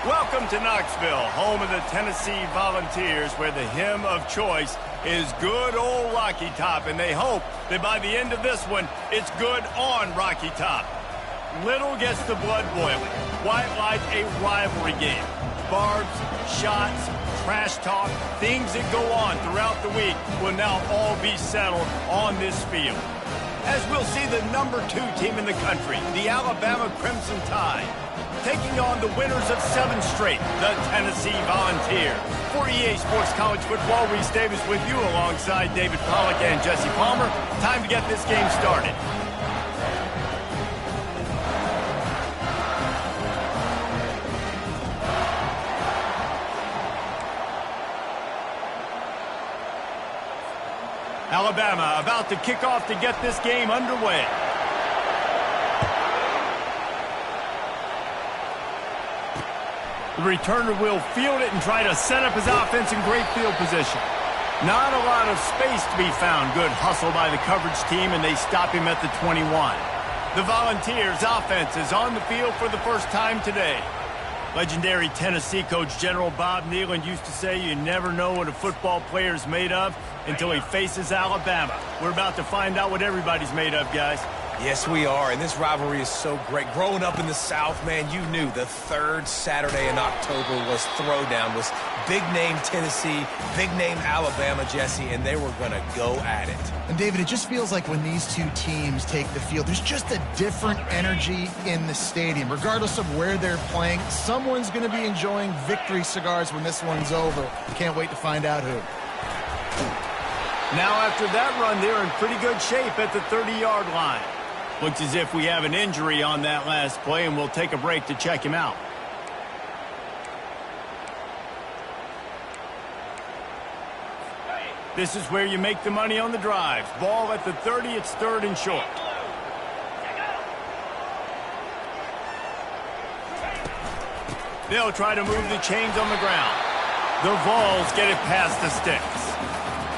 Welcome to Knoxville, home of the Tennessee Volunteers, where the hymn of choice is good old Rocky Top, and they hope that by the end of this one, it's good on Rocky Top. Little gets the blood boiling. Quite like a rivalry game. Barbs, shots, trash talk, things that go on throughout the week will now all be settled on this field. As we'll see the number 2 team in the country, the Alabama Crimson Tide, taking on the winners of 7 straight, the Tennessee Volunteers. For EA Sports College Football, Reese Davis with you alongside David Pollack and Jesse Palmer. Time to get this game started. Alabama about to kick off to get this game underway. The returner will field it and try to set up his offense in great field position. Not a lot of space to be found. Good hustle by the coverage team, and they stop him at the 21. The Volunteers offense is on the field for the first time today. Legendary Tennessee coach General Bob Neyland used to say you never know what a football player is made of until he faces Alabama. We're about to find out what everybody's made of, guys. Yes, we are, and this rivalry is so great. Growing up in the South, man, you knew the third Saturday in October was Throwdown, was big-name Tennessee, big-name Alabama, Jesse, and they were going to go at it. And, David, it just feels like when these two teams take the field, there's just a different energy in the stadium. Regardless of where they're playing, someone's going to be enjoying victory cigars when this one's over. Can't wait to find out who. Now, after that run, they're in pretty good shape at the 30-yard line. Looks as if we have an injury on that last play, and we'll take a break to check him out. This is where you make the money on the drives. Ball at the 30, it's 3rd and short. They'll try to move the chains on the ground. The Vols get it past the sticks.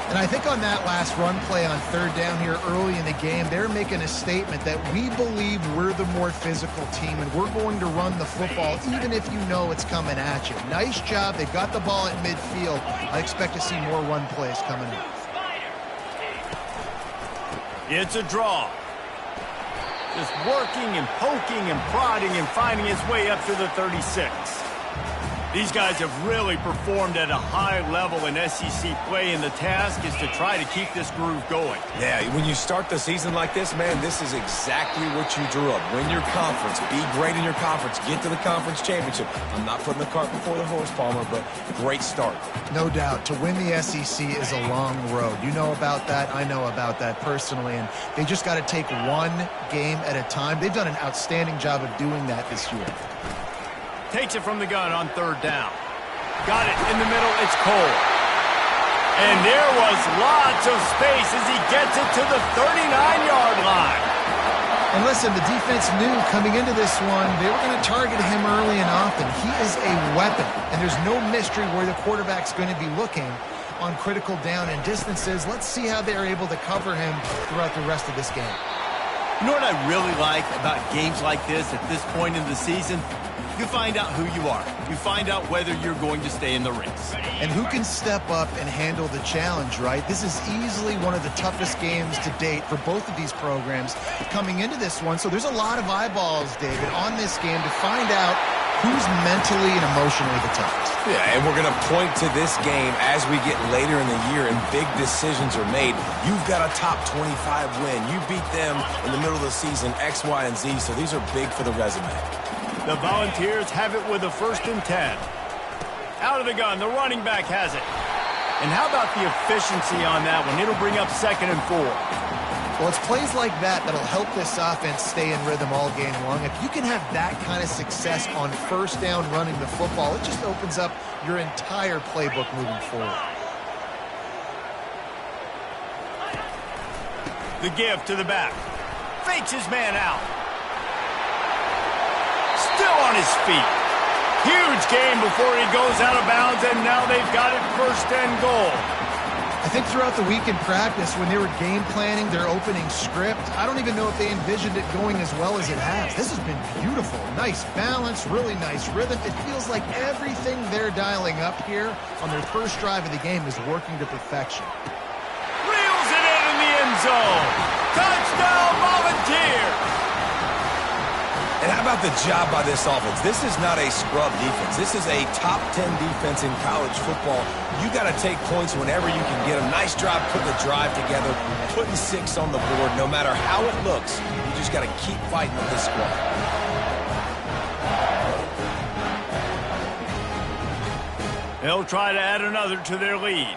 And I think on that last run play on 3rd down here early in the game, they're making a statement that we believe we're the more physical team and we're going to run the football even if you know it's coming at you. Nice job. They've got the ball at midfield. I expect to see more run plays coming up. It's a draw. Just working and poking and prodding and finding his way up to the 36. These guys have really performed at a high level in SEC play, and the task is to try to keep this groove going. Yeah, when you start the season like this, man, this is exactly what you drew up. Win your conference, be great in your conference, get to the conference championship. I'm not putting the cart before the horse, Palmer, but great start. No doubt. To win the SEC is a long road. You know about that. I know about that personally, and they just got to take one game at a time. They've done an outstanding job of doing that this year. Takes it from the gun on 3rd down. Got it in the middle. It's Cole. And there was lots of space as he gets it to the 39-yard line. And listen, the defense knew coming into this one, they were going to target him early and often. He is a weapon, and there's no mystery where the quarterback's going to be looking on critical down and distances. Let's see how they're able to cover him throughout the rest of this game. You know what I really like about games like this at this point in the season? You find out who you are. You find out whether you're going to stay in the race. And who can step up and handle the challenge, right? This is easily one of the toughest games to date for both of these programs coming into this one. So there's a lot of eyeballs, David, on this game to find out who's mentally and emotionally the toughest. Yeah, and we're going to point to this game as we get later in the year and big decisions are made. You've got a top 25 win. You beat them in the middle of the season, X, Y, and Z, so these are big for the resume. The Volunteers have it with a 1st and 10. Out of the gun, the running back has it. And how about the efficiency on that one? It'll bring up 2nd and 4. Well, it's plays like that that'll help this offense stay in rhythm all game long. If you can have that kind of success on 1st down running the football, it just opens up your entire playbook moving forward. The give to the back. Fakes his man out. Still on his feet. Huge game before he goes out of bounds, and now they've got it 1st and goal. I think throughout the week in practice, when they were game planning their opening script, I don't even know if they envisioned it going as well as it has. This has been beautiful. Nice balance, really nice rhythm. It feels like everything they're dialing up here on their first drive of the game is working to perfection. Reels it in the end zone. Touchdown, Volunteers! And how about the job by this offense? This is not a scrub defense. This is a top 10 defense in college football. You got to take points whenever you can get them. Nice job putting the drive together, putting 6 on the board. No matter how it looks, you just got to keep fighting with this squad. They'll try to add another to their lead.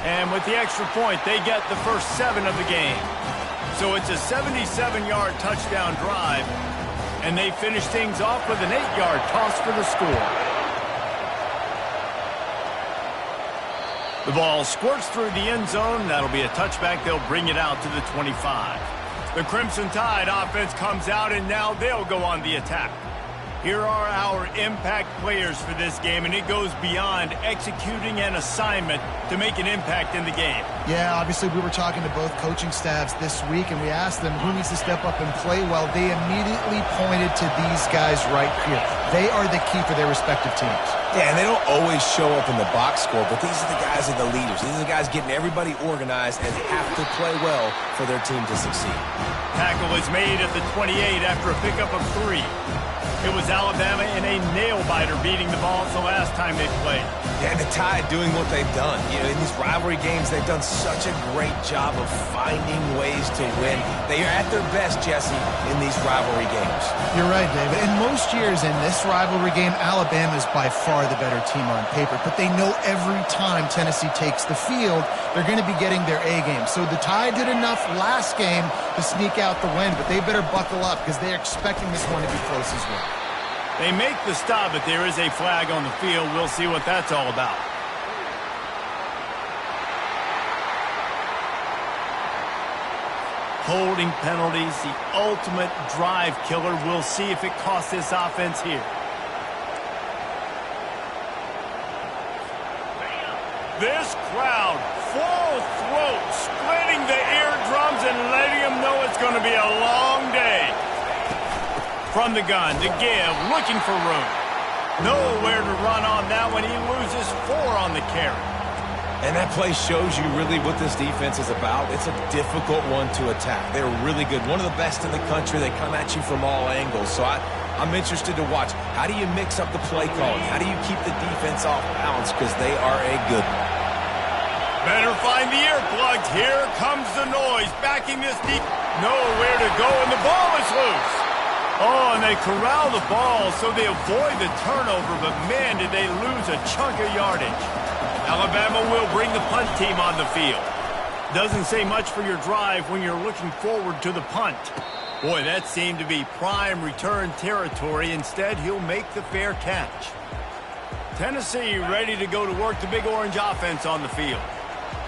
And with the extra point, they get the first 7 of the game. So it's a 77-yard touchdown drive, and they finish things off with an 8-yard toss for the score. The ball squirts through the end zone. That'll be a touchback. They'll bring it out to the 25. The Crimson Tide offense comes out, and now they'll go on the attack. Here are our impact players for this game, and it goes beyond executing an assignment to make an impact in the game. Yeah, obviously we were talking to both coaching staffs this week, and we asked them who needs to step up and play well. They immediately pointed to these guys right here. They are the key for their respective teams. Yeah, and they don't always show up in the box score, but these are the guys that are the leaders. These are the guys getting everybody organized and have to play well for their team to succeed. Tackle is made at the 28 after a pickup of 3. It was Alabama in a nail-biter beating the Vols the last time they played. Yeah, the Tide doing what they've done. You know, in these rivalry games, they've done such a great job of finding ways to win. They are at their best, Jesse, in these rivalry games. You're right, David. And most years in this rivalry game, Alabama is by far the better team on paper. But they know every time Tennessee takes the field, they're going to be getting their A game. So the Tide did enough last game to sneak out the win, but they better buckle up because they're expecting this one to be close as well. They make the stop, but there is a flag on the field. We'll see what that's all about. Holding penalties, the ultimate drive killer. We'll see if it costs this offense here. This crowd, full throat, splitting the eardrums and letting them know it's going to be a long day. From the gun to give, looking for room. Nowhere to run on that one. He loses 4 on the carry. And that play shows you really what this defense is about. It's a difficult one to attack. They're really good. One of the best in the country. They come at you from all angles. So I'm interested to watch. How do you mix up the play calling? How do you keep the defense off balance? Because they are a good one. Better find the earplugs. Here comes the noise. Backing this deep. Nowhere to go, and the ball is loose. Oh, and they corral the ball so they avoid the turnover, but man, did they lose a chunk of yardage. Alabama will bring the punt team on the field. Doesn't say much for your drive when you're looking forward to the punt. Boy, that seemed to be prime return territory. Instead, he'll make the fair catch. Tennessee ready to go to work, the Big Orange offense on the field.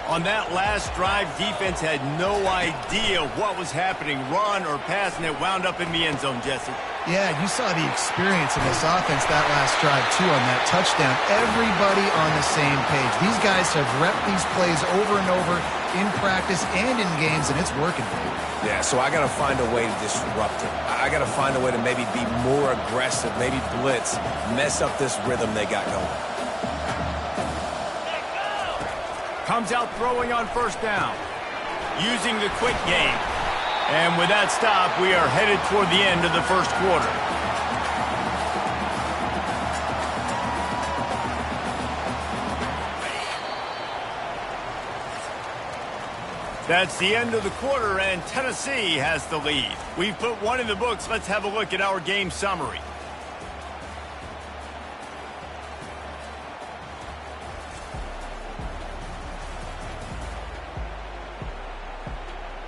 On that last drive, defense had no idea what was happening, run or pass, and it wound up in the end zone, Jesse. Yeah, you saw the experience in this offense that last drive, too, on that touchdown. Everybody on the same page. These guys have repped these plays over and over in practice and in games, and it's working. Yeah, so I got to find a way to disrupt it. I got to find a way to maybe be more aggressive, maybe blitz, mess up this rhythm they got going. Comes out throwing on first down, using the quick game. And with that stop, we are headed toward the end of the first quarter. That's the end of the quarter, and Tennessee has the lead. We've put 1 in the books. Let's have a look at our game summary.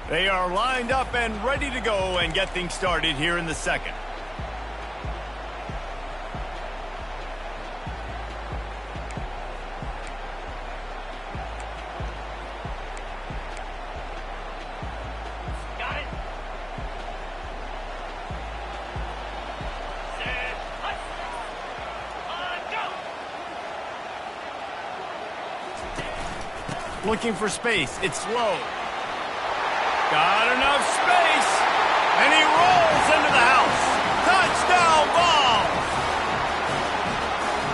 They are lined up and ready to go and get things started here in the second. Got it. Set. Go. Looking for space. It's slow. Got enough space. And he rolls into the house. Touchdown ball.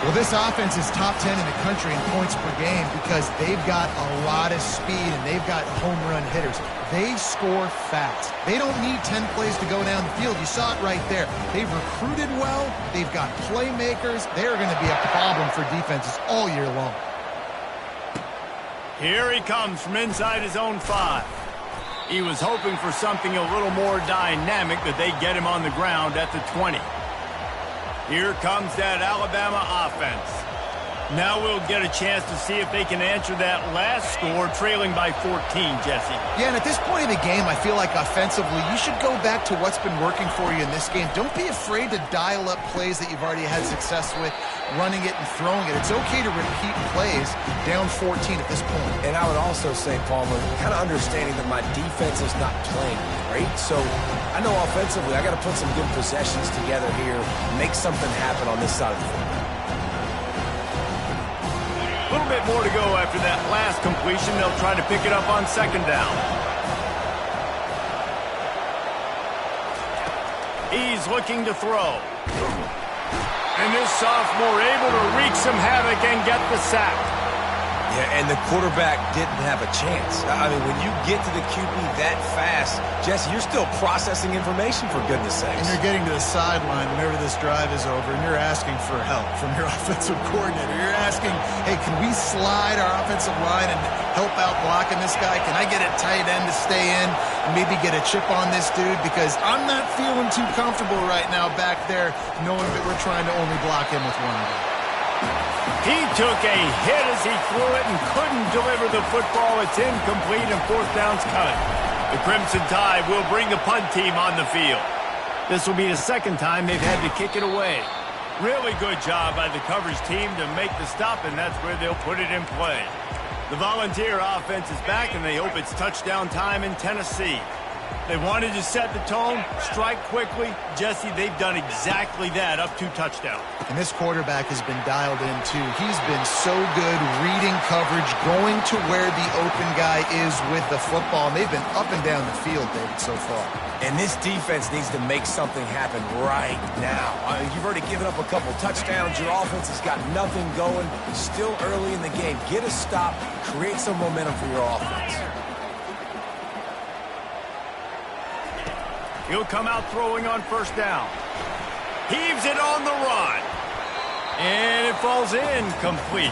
Well, this offense is top 10 in the country in points per game because they've got a lot of speed and they've got home run hitters. They score fast. They don't need 10 plays to go down the field. You saw it right there. They've recruited well. They've got playmakers. They're going to be a problem for defenses all year long. Here he comes from inside his own 5. He was hoping for something a little more dynamic, that they get him on the ground at the 20. Here comes that Alabama offense. Now we'll get a chance to see if they can answer that last score, trailing by 14, Jesse. Yeah, and at this point in the game, I feel like offensively, you should go back to what's been working for you in this game. Don't be afraid to dial up plays that you've already had success with, running it and throwing it. It's okay to repeat plays down 14 at this point. And I would also say, Palmer, kind of understanding that my defense is not playing great. So I know offensively I got to put some good possessions together here, make something happen on this side of the football. A little bit more to go after that last completion. They'll try to pick it up on second down. He's looking to throw. And this sophomore able to wreak some havoc and get the sack. Yeah, and the quarterback didn't have a chance. I mean, when you get to the QB that fast, Jesse, you're still processing information, for goodness sakes. And you're getting to the sideline whenever this drive is over, and you're asking for help from your offensive coordinator. You're asking, hey, can we slide our offensive line and help out blocking this guy? Can I get a tight end to stay in and maybe get a chip on this dude? Because I'm not feeling too comfortable right now back there knowing that we're trying to only block him with one guy. He took a hit as he threw it and couldn't deliver the football. It's incomplete and fourth down's coming. The Crimson Tide will bring the punt team on the field. This will be the second time they've had to kick it away. Really good job by the coverage team to make the stop, and that's where they'll put it in play. The Volunteer offense is back, and they hope it's touchdown time in Tennessee. They wanted to set the tone, strike quickly. Jesse, they've done exactly that, up 2 touchdowns. And this quarterback has been dialed in, too. He's been so good reading coverage, going to where the open guy is with the football. And they've been up and down the field, David, so far. And this defense needs to make something happen right now. You've already given up a couple touchdowns. Your offense has got nothing going. Still early in the game. Get a stop. Create some momentum for your offense. He'll come out throwing on first down. Heaves it on the run. And it falls incomplete.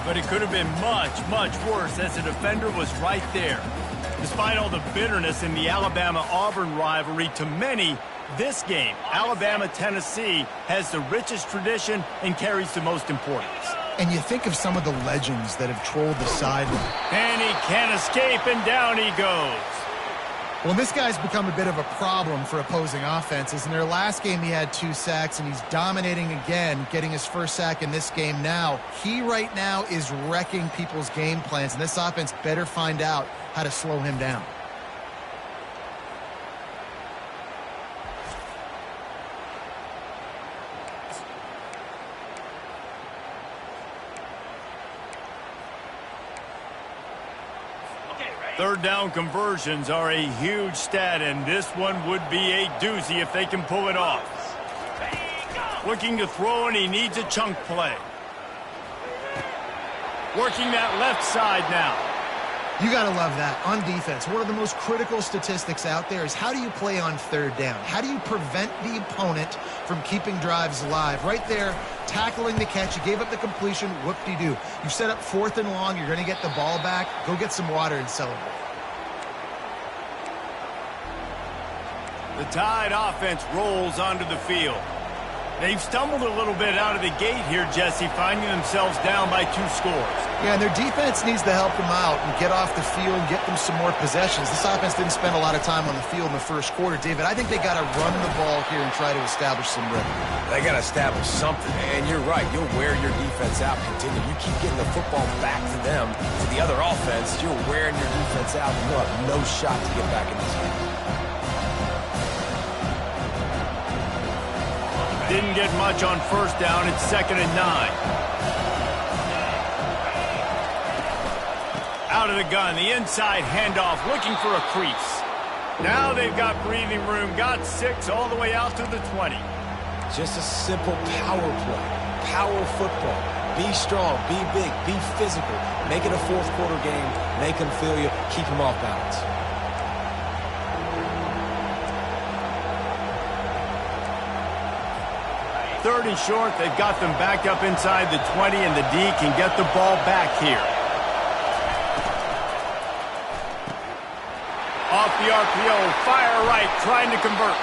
But it could have been much, much worse as the defender was right there. Despite all the bitterness in the Alabama-Auburn rivalry, to many, this game, Alabama-Tennessee, has the richest tradition and carries the most importance. And you think of some of the legends that have trolled the sideline. And he can't escape, and down he goes. Well, this guy's become a bit of a problem for opposing offenses. In their last game, he had 2 sacks, and he's dominating again, getting his first sack in this game now. He right now is wrecking people's game plans, and this offense better find out how to slow him down. Third down conversions are a huge stat, and this one would be a doozy if they can pull it off. Looking to throw, and he needs a chunk play. Working that left side now. You got to love that. On defense, one of the most critical statistics out there is how do you play on third down? How do you prevent the opponent from keeping drives alive? Right there, tackling the catch. You gave up the completion. Whoop-de-doo. You set up 4th and long. You're going to get the ball back. Go get some water and celebrate. The Tide offense rolls onto the field. They've stumbled a little bit out of the gate here, Jesse, finding themselves down by 2 scores. Yeah, and their defense needs to help them out and get off the field and get them some more possessions. This offense didn't spend a lot of time on the field in the first quarter, David. I think they got to run the ball here and try to establish some rhythm. They got to establish something, and you're right. You'll wear your defense out. Continue. You keep getting the football back to them, to the other offense. You're wearing your defense out, and you'll have no shot to get back in this game. Didn't get much on first down. It's 2nd and 9. Out of the gun, the inside handoff, looking for a crease. Now they've got breathing room, got 6 all the way out to the 20. Just a simple power play. Power football. Be strong, be big, be physical. Make it a fourth quarter game. Make them feel you. Keep them off balance. Third and short, they've got them back up inside the 20, and the D can get the ball back here. Off the RPO, fire right, trying to convert.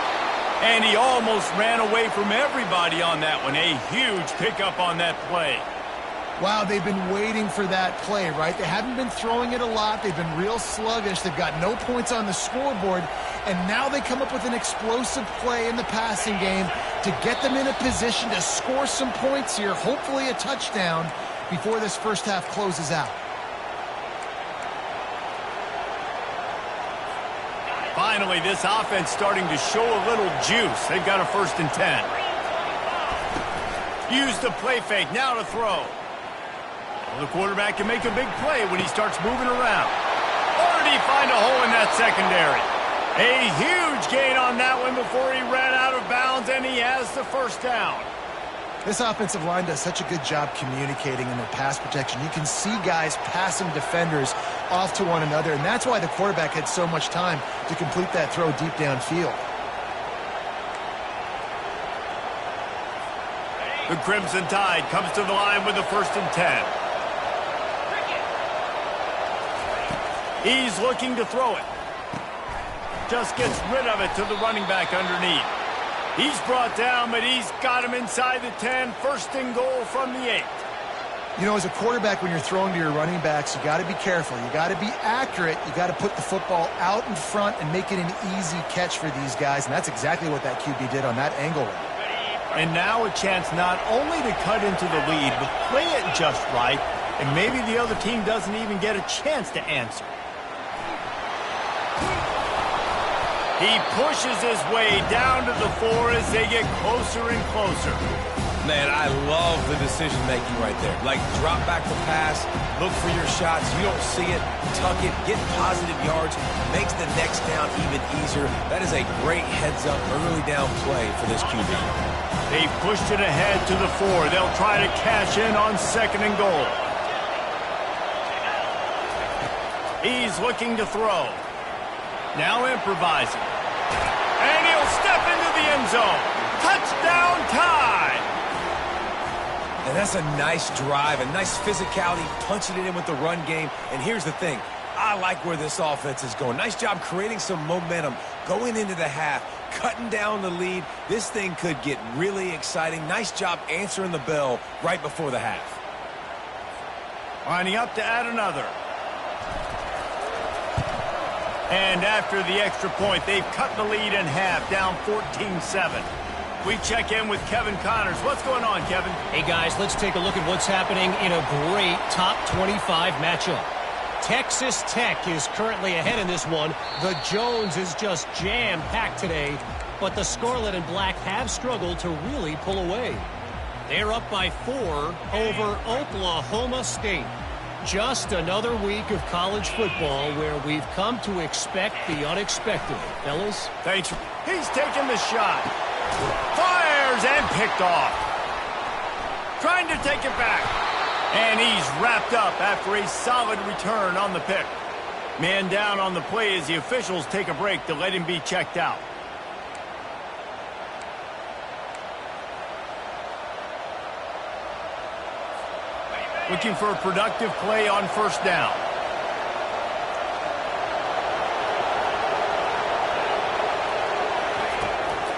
And he almost ran away from everybody on that one. A huge pickup on that play. Wow, they've been waiting for that play, right? They haven't been throwing it a lot. They've been real sluggish. They've got no points on the scoreboard. And now they come up with an explosive play in the passing game to get them in a position to score some points here, hopefully a touchdown, before this first half closes out. Finally, this offense starting to show a little juice. They've got a 1st and 10. Use the play fake, now to throw. Well, the quarterback can make a big play when he starts moving around. Or did he find a hole in that secondary? A huge gain on that one before he ran out of bounds, and he has the 1st down. This offensive line does such a good job communicating in their pass protection. You can see guys passing defenders off to one another, and that's why the quarterback had so much time to complete that throw deep downfield. The Crimson Tide comes to the line with the 1st and 10. He's looking to throw it. Just gets rid of it to the running back underneath. He's brought down, but he's got him inside the 10. 1st and goal from the 8. You know, as a quarterback, when you're throwing to your running backs, you got to be careful. You got to be accurate. You got to put the football out in front and make it an easy catch for these guys, and that's exactly what that QB did on that angle. And now a chance not only to cut into the lead, but play it just right, and maybe the other team doesn't even get a chance to answer. He pushes his way down to the 4 as they get closer and closer. Man, I love the decision-making right there. Like, drop back the pass, look for your shots. You don't see it, tuck it, get positive yards, makes the next down even easier. That is a great heads-up, early down play for this QB. They pushed it ahead to the 4. They'll try to cash in on 2nd and goal. He's looking to throw. Now improvising. And he'll step into the end zone. Touchdown Tide! And that's a nice drive, a nice physicality, punching it in with the run game. And here's the thing. I like where this offense is going. Nice job creating some momentum, going into the half, cutting down the lead. This thing could get really exciting. Nice job answering the bell right before the half. Lining up to add another. And after the extra point, they've cut the lead in half, down 14-7. We check in with Kevin Connors. What's going on, Kevin? Hey, guys, let's take a look at what's happening in a great top 25 matchup. Texas Tech is currently ahead in this one. The Jones is just jam-packed today, but the Scarlet and Black have struggled to really pull away. They're up by 4 over Oklahoma State. Just another week of college football where we've come to expect the unexpected. Fellas? Thanks. He's taking the shot. Fires and picked off. Trying to take it back. And he's wrapped up after a solid return on the pick. Man down on the play as the officials take a break to let him be checked out. Looking for a productive play on 1st down.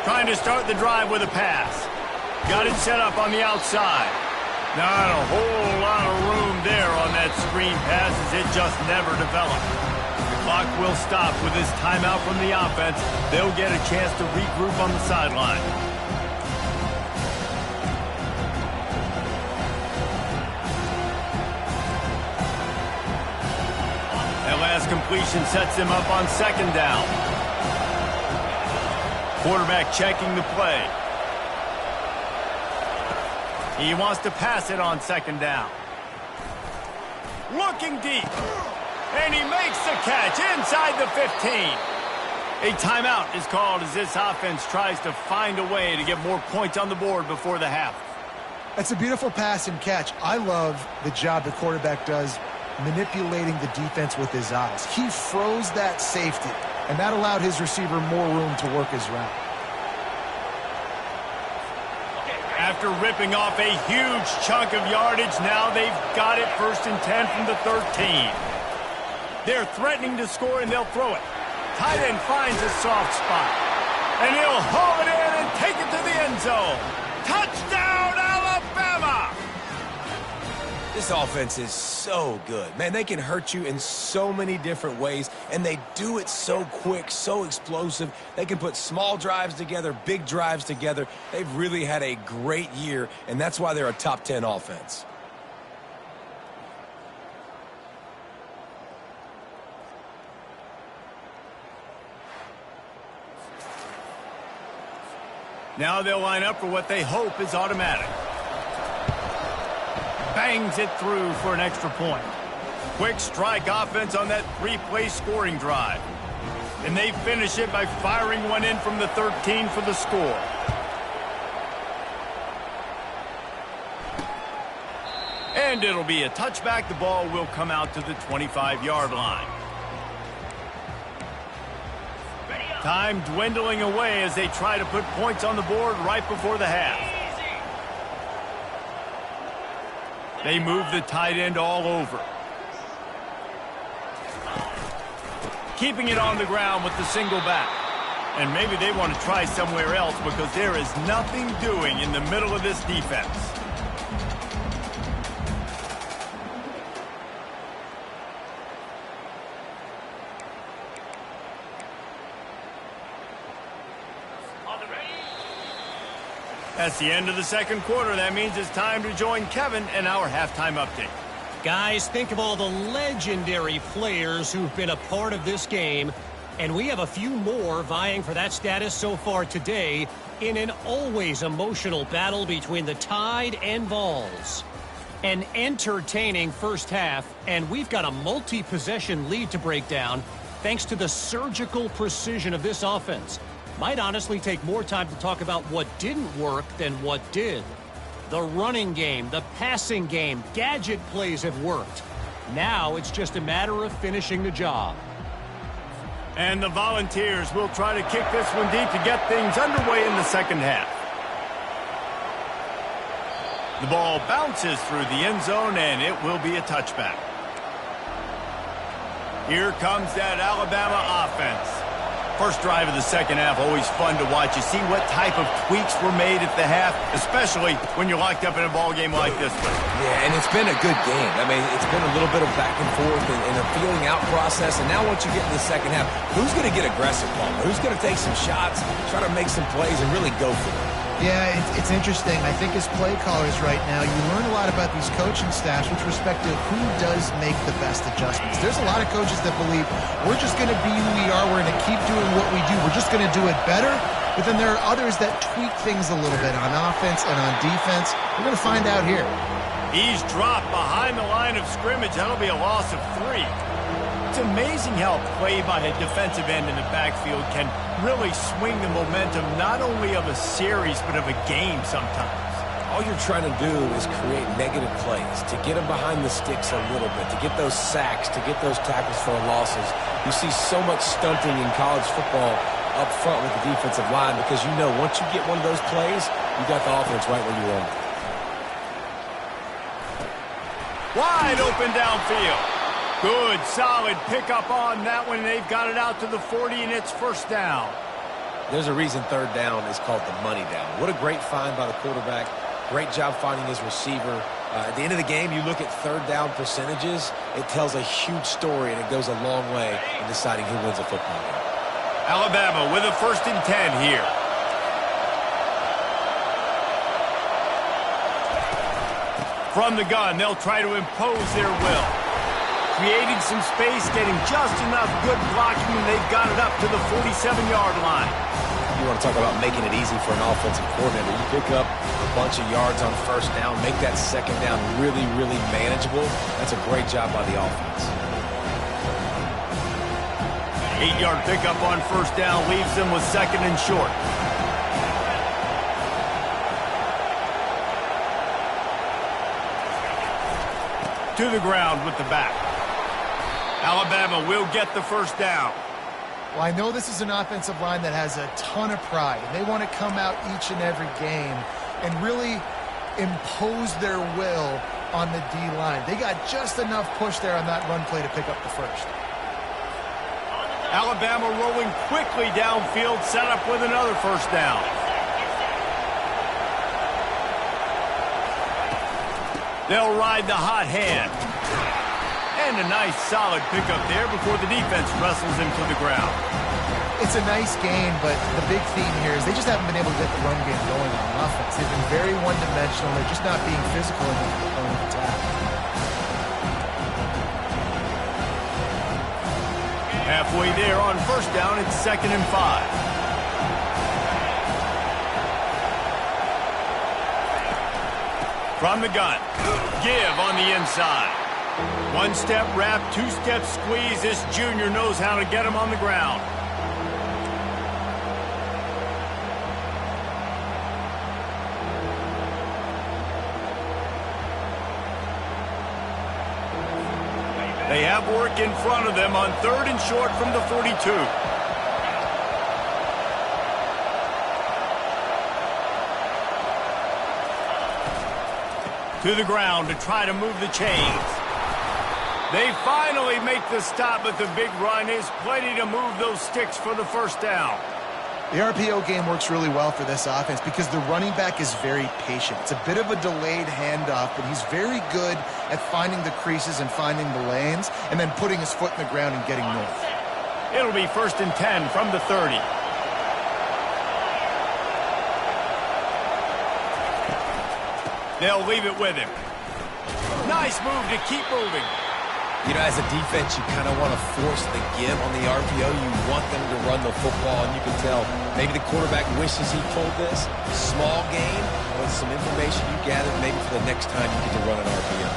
Trying to start the drive with a pass. Got it set up on the outside. Not a whole lot of room there on that screen pass as it just never developed. The clock will stop with this timeout from the offense. They'll get a chance to regroup on the sideline. That last completion sets him up on 2nd down. Quarterback checking the play. He wants to pass it on 2nd down. Looking deep. And he makes the catch inside the 15. A timeout is called as this offense tries to find a way to get more points on the board before the half. That's a beautiful pass and catch. I love the job the quarterback does manipulating the defense with his eyes. He froze that safety, and that allowed his receiver more room to work his route. After ripping off a huge chunk of yardage, now they've got it 1st and 10 from the 13. They're threatening to score, and they'll throw it. Tight end finds a soft spot, and he'll haul it in and take it to the end zone. Touchdown, Alabama! This offense is so good. Man, they can hurt you in so many different ways, and they do it so quick, so explosive. They can put small drives together, big drives together. They've really had a great year, and that's why they're a top 10 offense. Now they'll line up for what they hope is automatic. Bangs it through for an extra point. Quick strike offense on that 3-play scoring drive. And they finish it by firing one in from the 13 for the score. And it'll be a touchback. The ball will come out to the 25-yard line. Time dwindling away as they try to put points on the board right before the half. They move the tight end all over. Keeping it on the ground with the single back. And maybe they want to try somewhere else because there is nothing doing in the middle of this defense. That's the end of the second quarter. That means it's time to join Kevin in our halftime update. Guys, think of all the legendary players who've been a part of this game, and we have a few more vying for that status so far today in an always emotional battle between the Tide and Vols. An entertaining first half, and we've got a multi-possession lead to break down thanks to the surgical precision of this offense. Might honestly take more time to talk about what didn't work than what did. The running game, the passing game, gadget plays have worked. Now it's just a matter of finishing the job. And the Volunteers will try to kick this one deep to get things underway in the second half. The ball bounces through the end zone, and it will be a touchback. Here comes that Alabama offense. First drive of the second half, always fun to watch. You see what type of tweaks were made at the half, especially when you're locked up in a ball game like this one. Yeah, and it's been a good game. I mean, it's been a little bit of back and forth and a feeling out process. And now once you get in the second half, who's going to get aggressive, Palmer? Who's going to take some shots, try to make some plays, and really go for it? Yeah, it's interesting. I think as play callers right now, you learn a lot about these coaching staffs with respect to who does make the best adjustments. There's a lot of coaches that believe we're just going to be who we are. We're going to keep doing what we do. We're just going to do it better. But then there are others that tweak things a little bit on offense and on defense. We're going to find out here. He's dropped behind the line of scrimmage. That'll be a loss of 3. It's amazing how play by a defensive end in the backfield can really swing the momentum not only of a series but of a game sometimes. All you're trying to do is create negative plays, to get them behind the sticks a little bit, to get those sacks, to get those tackles for losses. You see so much stunting in college football up front with the defensive line because you know once you get one of those plays, you got the offense right where you want it. Wide open downfield. Good, solid pickup on that one. They've got it out to the 40, and it's first down. There's a reason third down is called the money down. What a great find by the quarterback. Great job finding his receiver. At the end of the game, you look at third down percentages. It tells a huge story, and it goes a long way in deciding who wins a football game. Alabama with a 1st and 10 here. From the gun, they'll try to impose their will. Creating some space, getting just enough good blocking, and they've got it up to the 47-yard line. You want to talk about making it easy for an offensive coordinator. You pick up a bunch of yards on first down, make that second down really, really manageable. That's a great job by the offense. 8-yard pickup on first down leaves them with second and short. To the ground with the back. Alabama will get the first down. Well, I know this is an offensive line that has a ton of pride, and they want to come out each and every game and really impose their will on the D-line. They got just enough push there on that run play to pick up the first. Alabama rolling quickly downfield, set up with another first down. They'll ride the hot hand. And a nice solid pickup there before the defense wrestles him to the ground. It's a nice game, but the big theme here is they just haven't been able to get the run game going on offense. They've been very one-dimensional. They're just not being physical in the opponent attack. Halfway there on first down, it's 2nd and 5. From the gun, give on the inside. One-step wrap, two-step squeeze. This junior knows how to get him on the ground. They have work in front of them on 3rd and short from the 42. To the ground to try to move the chains. They finally make the stop, but the big run is plenty to move those sticks for the first down. The RPO game works really well for this offense because the running back is very patient. It's a bit of a delayed handoff, but he's very good at finding the creases and finding the lanes and then putting his foot in the ground and getting north. It'll be 1st and 10 from the 30. They'll leave it with him. Nice move to keep moving. You know, as a defense, you kind of want to force the give on the RPO. You want them to run the football, and you can tell maybe the quarterback wishes he pulled this. Small gain, with some information you gathered maybe for the next time you get to run an RPO.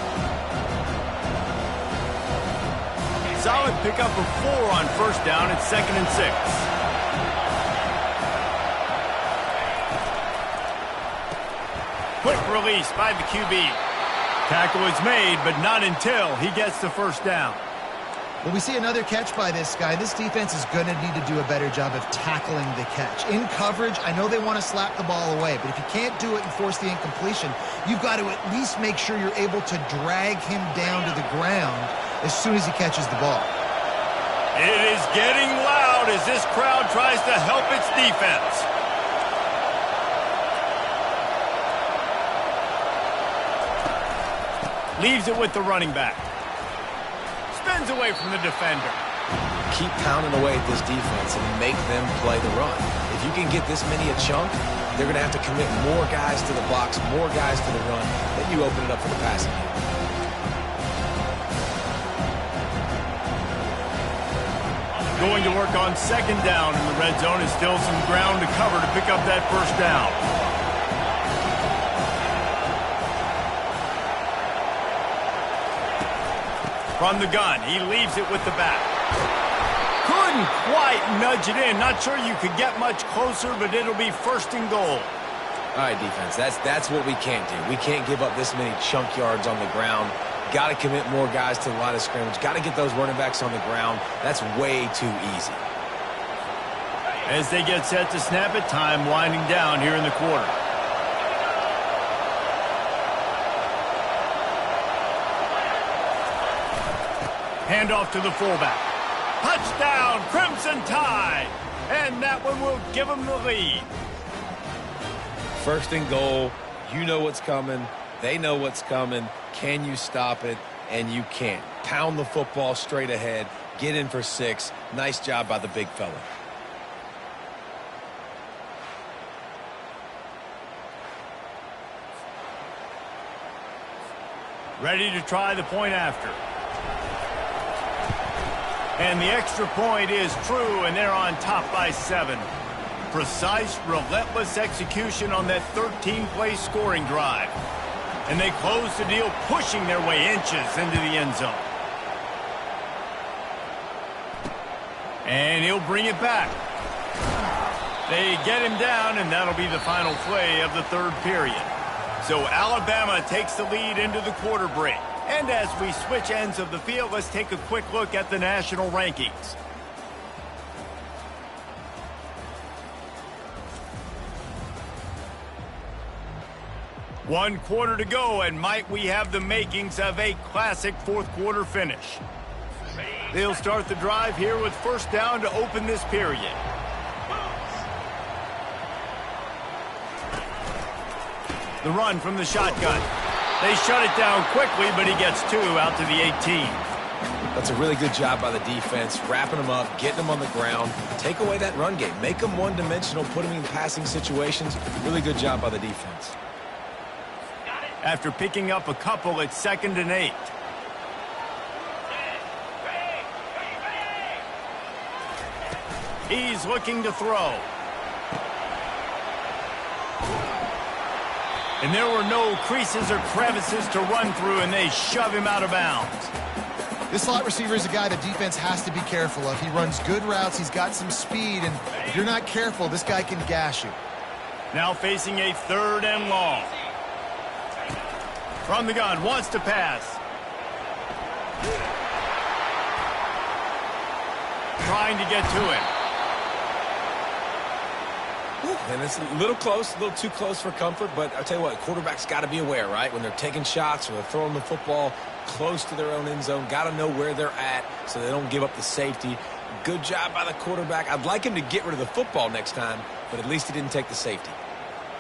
Solid pickup of 4 on first down. It's 2nd and 6. Quick release by the QB. Tackle is made, but not until he gets the first down. Well, we see another catch by this guy. This defense is going to need to do a better job of tackling the catch. In coverage, I know they want to slap the ball away, but if you can't do it and force the incompletion, you've got to at least make sure you're able to drag him down to the ground as soon as he catches the ball. It is getting loud as this crowd tries to help its defense. Leaves it with the running back. Spins away from the defender. Keep pounding away at this defense and make them play the run. If you can get this many a chunk, they're going to have to commit more guys to the box, more guys to the run. Then you open it up for the passing game. Going to work on 2nd down in the red zone is still some ground to cover to pick up that first down. From the gun, he leaves it with the back. Couldn't quite nudge it in. Not sure you could get much closer, but it'll be 1st and goal. All right, defense, that's what we can't do. We can't give up this many chunk yards on the ground. Got to commit more guys to the line of scrimmage. Got to get those running backs on the ground. That's way too easy. As they get set to snap it, time winding down here in the quarter. Handoff to the fullback. Touchdown, Crimson Tide. And that one will give them the lead. 1st and goal. You know what's coming. They know what's coming. Can you stop it? And you can't. Pound the football straight ahead. Get in for 6. Nice job by the big fella. Ready to try the point after. And the extra point is true, and they're on top by 7. Precise, relentless execution on that 13-play scoring drive. And they close the deal, pushing their way inches into the end zone. And he'll bring it back. They get him down, and that'll be the final play of the third period. So Alabama takes the lead into the quarter break. And as we switch ends of the field, let's take a quick look at the national rankings. One quarter to go, and might we have the makings of a classic fourth quarter finish. They'll start the drive here with first down to open this period. The run from the shotgun. They shut it down quickly, but he gets 2 out to the 18. That's a really good job by the defense, wrapping them up, getting them on the ground. Take away that run game. Make them one-dimensional, put them in passing situations. Really good job by the defense. After picking up a couple, it's 2nd and 8. He's looking to throw. And there were no creases or crevices to run through, and they shove him out of bounds. This slot receiver is a guy the defense has to be careful of. He runs good routes, he's got some speed, and if you're not careful, this guy can gash you. Now facing a 3rd and long. From the gun, wants to pass. Trying to get to him. And it's a little close, a little too close for comfort, but I'll tell you what, quarterback's got to be aware, right? When they're taking shots or they're throwing the football close to their own end zone, got to know where they're at so they don't give up the safety. Good job by the quarterback. I'd like him to get rid of the football next time, but at least he didn't take the safety.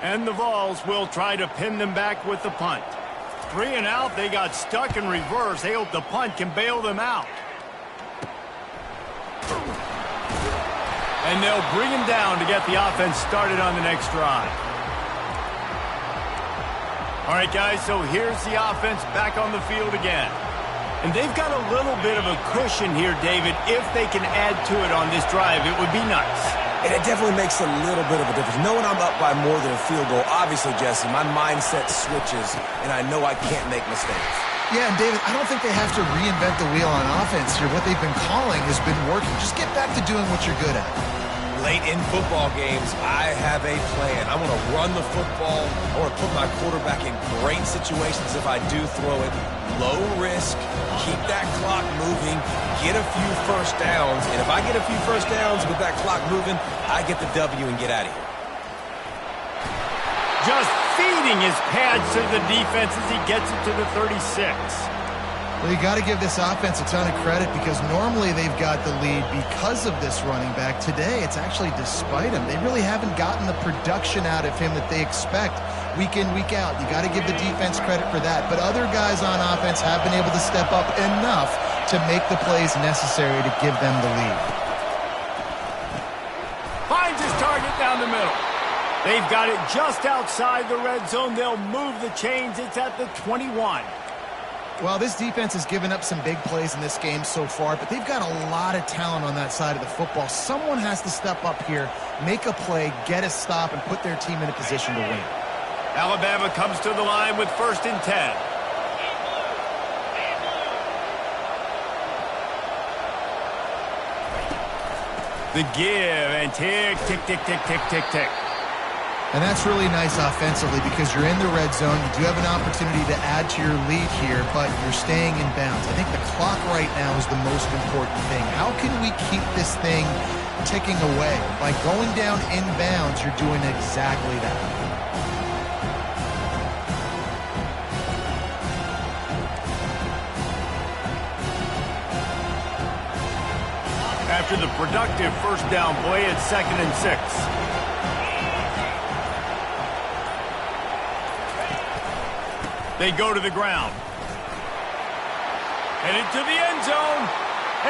And the Vols will try to pin them back with the punt. 3 and out, they got stuck in reverse. They hope the punt can bail them out. And they'll bring him down to get the offense started on the next drive. All right, guys, so here's the offense back on the field again. And they've got a little bit of a cushion here, David. If they can add to it on this drive, it would be nice. And it definitely makes a little bit of a difference. Knowing I'm up by more than a field goal, obviously, Jesse, my mindset switches, and I know I can't make mistakes. Yeah, and David, I don't think they have to reinvent the wheel on offense here. What they've been calling has been working. Just get back to doing what you're good at. Late in football games, I have a plan. I want to run the football. I want to put my quarterback in great situations if I do throw it. Low risk, keep that clock moving, get a few first downs. And if I get a few first downs with that clock moving, I get the W and get out of here. Just feeding his pads to the defense as he gets it to the 36. Well, you got to give this offense a ton of credit because normally they've got the lead because of this running back. Today, it's actually despite him. They really haven't gotten the production out of him that they expect week in, week out. You got to give the defense credit for that. But other guys on offense have been able to step up enough to make the plays necessary to give them the lead. Finds his target down the middle. They've got it just outside the red zone. They'll move the chains. It's at the 21. Well, this defense has given up some big plays in this game so far, but they've got a lot of talent on that side of the football. Someone has to step up here, make a play, get a stop, and put their team in a position to win. Alabama comes to the line with 1st and 10. The give and tick, tick, tick, tick, tick, tick, tick. And that's really nice offensively because you're in the red zone. You do have an opportunity to add to your lead here, but you're staying in bounds. I think the clock right now is the most important thing. How can we keep this thing ticking away? By going down in bounds, you're doing exactly that. After the productive first down play, it's 2nd and 6. They go to the ground. Headed to the end zone.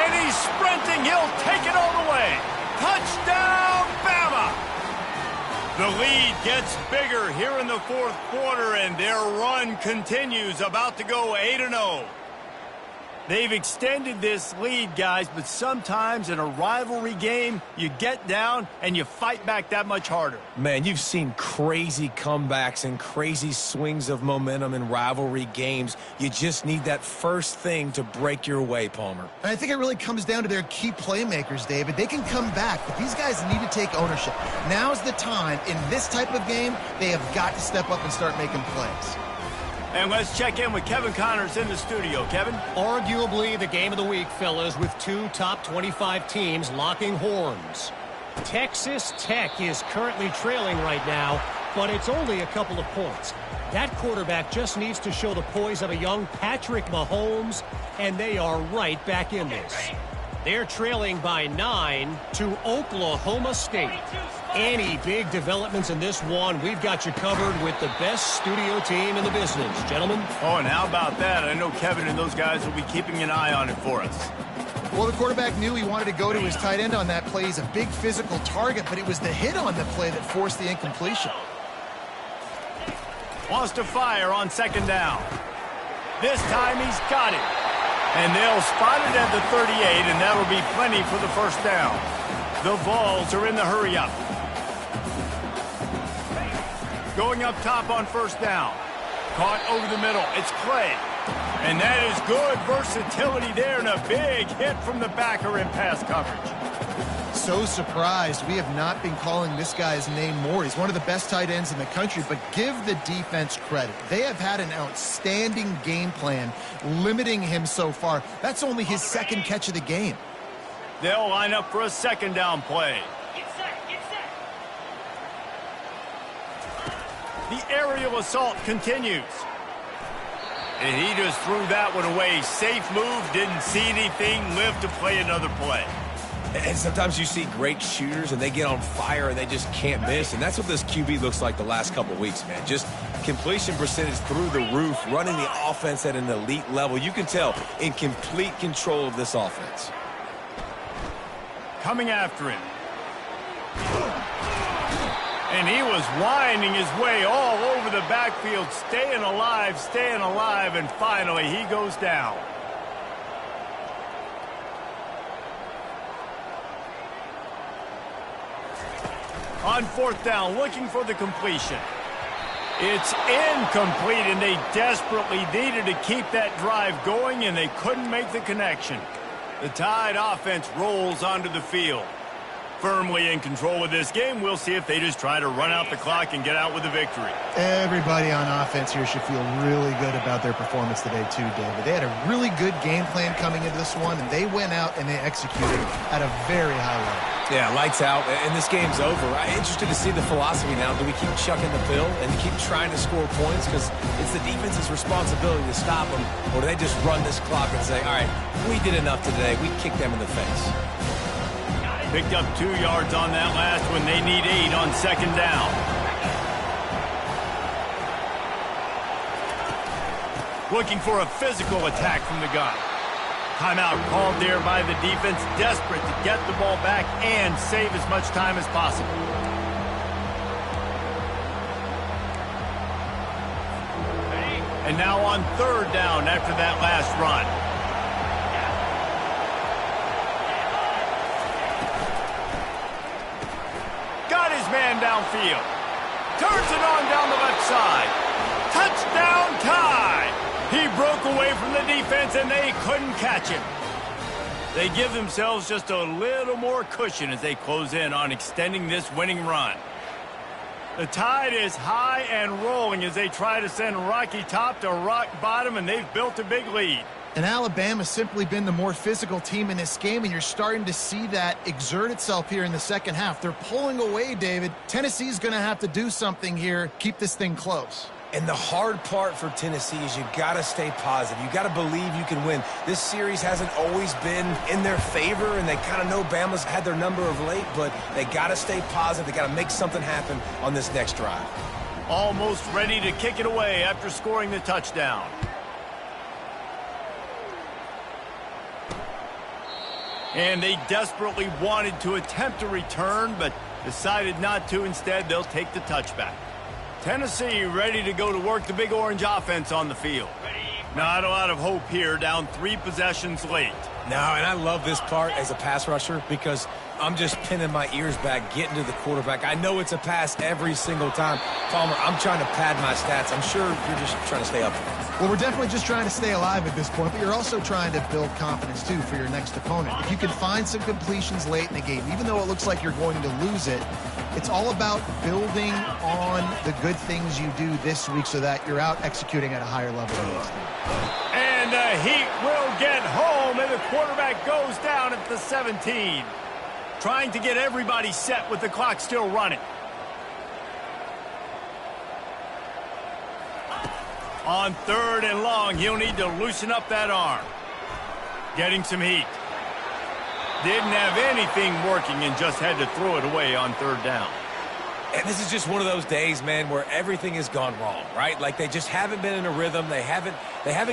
And he's sprinting. He'll take it all the way. Touchdown, Bama! The lead gets bigger here in the fourth quarter, and their run continues, about to go 8-0. They've extended this lead, guys, but sometimes in a rivalry game, you get down and you fight back that much harder. Man, you've seen crazy comebacks and crazy swings of momentum in rivalry games. You just need that first thing to break your way, Palmer. And I think it really comes down to their key playmakers, David. They can come back, but these guys need to take ownership. Now's the time. In this type of game, they have got to step up and start making plays. And let's check in with Kevin Connors in the studio. Kevin? Arguably the game of the week, fellas, with two top 25 teams locking horns. Texas Tech is currently trailing right now, but it's only a couple of points. That quarterback just needs to show the poise of a young Patrick Mahomes, and they are right back in this. They're trailing by 9 to Oklahoma State. Any big developments in this one, we've got you covered with the best studio team in the business. Gentlemen? Oh, and how about that? I know Kevin and those guys will be keeping an eye on it for us. Well, the quarterback knew he wanted to go to his tight end on that play. He's a big physical target, but it was the hit on the play that forced the incompletion. Wants to fire on second down. This time he's got it. And they'll spot it at the 38, and that'll be plenty for the first down. The Vols are in the hurry-up. Going up top on first down. Caught over the middle. It's Clay. And that is good versatility there and a big hit from the backer in pass coverage. So surprised. We have not been calling this guy's name more. He's one of the best tight ends in the country, but give the defense credit. They have had an outstanding game plan limiting him so far. That's only his second catch of the game. They'll line up for a second down play. Get set, get set. The aerial assault continues. And he just threw that one away. Safe move, didn't see anything, lived to play another play. And sometimes you see great shooters and they get on fire and they just can't miss. And that's what this QB looks like the last couple of weeks, man. Just completion percentage through the roof, running the offense at an elite level. You can tell in complete control of this offense. Coming after him. And he was winding his way all over the backfield, staying alive, and finally he goes down. On fourth down, looking for the completion. It's incomplete, and they desperately needed to keep that drive going, and they couldn't make the connection. The Tide offense rolls onto the field. Firmly in control of this game. We'll see if they just try to run out the clock and get out with a victory. Everybody on offense here should feel really good about their performance today too, David. They had a really good game plan coming into this one, and they went out and they executed at a very high level. Yeah, lights out, and this game's over. I'm interested to see the philosophy now. Do we keep chucking the pill and keep trying to score points because it's the defense's responsibility to stop them, or do they just run this clock and say, all right, we did enough today. We kicked them in the face. Picked up 2 yards on that last one. They need 8 on second down. Looking for a physical attack from the gun. Timeout called there by the defense, desperate to get the ball back and save as much time as possible. And now on third down after that last run. Got his man downfield. Turns it on down the left side. Touchdown Tide! He broke away from the defense and they couldn't catch him. They give themselves just a little more cushion as they close in on extending this winning run. The Tide is high and rolling as they try to send Rocky Top to rock bottom, and they've built a big lead. And Alabama's simply been the more physical team in this game, and you're starting to see that exert itself here in the second half. They're pulling away, David. Tennessee's going to have to do something here, keep this thing close. And the hard part for Tennessee is you got to stay positive. You got to believe you can win. This series hasn't always been in their favor, and they kind of know Bama's had their number of late, but they got to stay positive. They got to make something happen on this next drive. Almost ready to kick it away after scoring the touchdown. And they desperately wanted to attempt a return, but decided not to. Instead, they'll take the touchback. Tennessee ready to go to work the Big Orange offense on the field. Not a lot of hope here, down 3 possessions late. No, and I love this part as a pass rusher because I'm just pinning my ears back, getting to the quarterback. I know it's a pass every single time. Palmer, I'm trying to pad my stats. I'm sure you're just trying to stay up. Well, we're definitely just trying to stay alive at this point, but you're also trying to build confidence, too, for your next opponent. If you can find some completions late in the game, even though it looks like you're going to lose it, it's all about building on the good things you do this week so that you're out executing at a higher level the next time. And the Heat will get home, and the quarterback goes down at the 17. Trying to get everybody set with the clock still running. On 3rd and long, he'll need to loosen up that arm. Getting some heat. Didn't have anything working and just had to throw it away on 3rd down. And this is just one of those days, man, where everything has gone wrong, right? Like they just haven't been in a rhythm. They haven't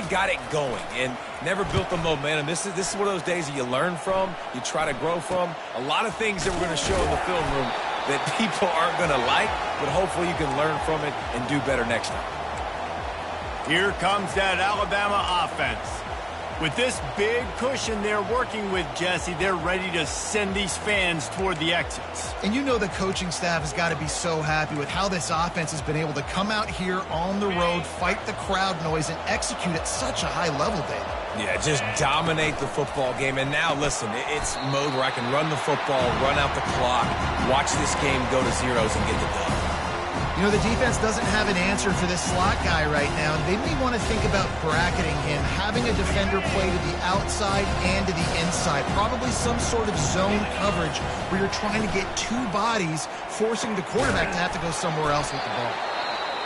got it going and never built the momentum. This is one of those days that you learn from, you try to grow from. A lot of things that we're going to show in the film room that people aren't going to like, but hopefully you can learn from it and do better next time. Here comes that Alabama offense. With this big cushion they're working with, Jesse, they're ready to send these fans toward the exits. And you know the coaching staff has got to be so happy with how this offense has been able to come out here on the road, fight the crowd noise, and execute at such a high level, David. Yeah, just dominate the football game. And now, listen, it's mode where I can run the football, run out the clock, watch this game go to zeros and get the dub. You know, the defense doesn't have an answer for this slot guy right now. They may want to think about bracketing him, having a defender play to the outside and to the inside. Probably some sort of zone coverage where you're trying to get 2 bodies, forcing the quarterback to have to go somewhere else with the ball.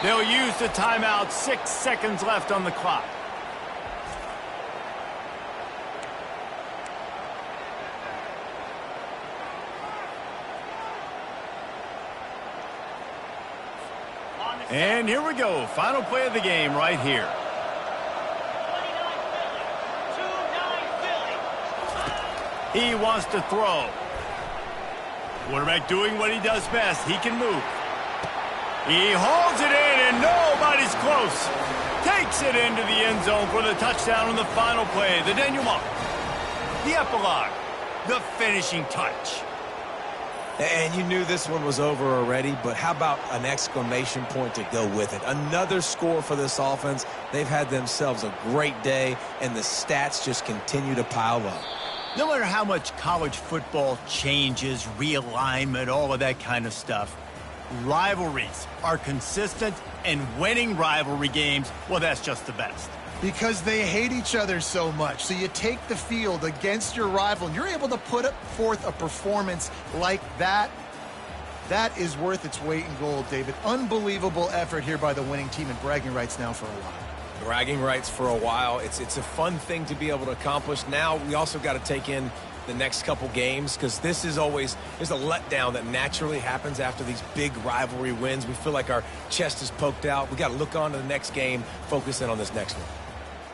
They'll use the timeout. 6 seconds left on the clock. And here we go. Final play of the game right here. 29 Philly. 2-9 Philly. He wants to throw. Quarterback doing what he does best. He can move. He hauls it in, and nobody's close. Takes it into the end zone for the touchdown on the final play. The denouement. The epilogue. The finishing touch. And you knew this one was over already, but how about an exclamation point to go with it? Another score for this offense. They've had themselves a great day, and the stats just continue to pile up. No matter how much college football changes, realignment, all of that kind of stuff, rivalries are consistent, and winning rivalry games, well, that's just the best. Because they hate each other so much. So you take the field against your rival, and you're able to put forth a performance like that. That is worth its weight in gold, David. Unbelievable effort here by the winning team, and bragging rights now for a while. Bragging rights for a while. It's a fun thing to be able to accomplish. Now we also got to take in the next couple games because this is always there's a letdown that naturally happens after these big rivalry wins. We feel like our chest is poked out. We got to look on to the next game, focus in on this next one.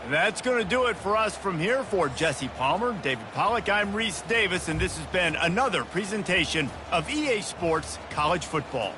That's going to do it for us from here. For Jesse Palmer, David Pollack, I'm Reese Davis, and this has been another presentation of EA Sports College Football.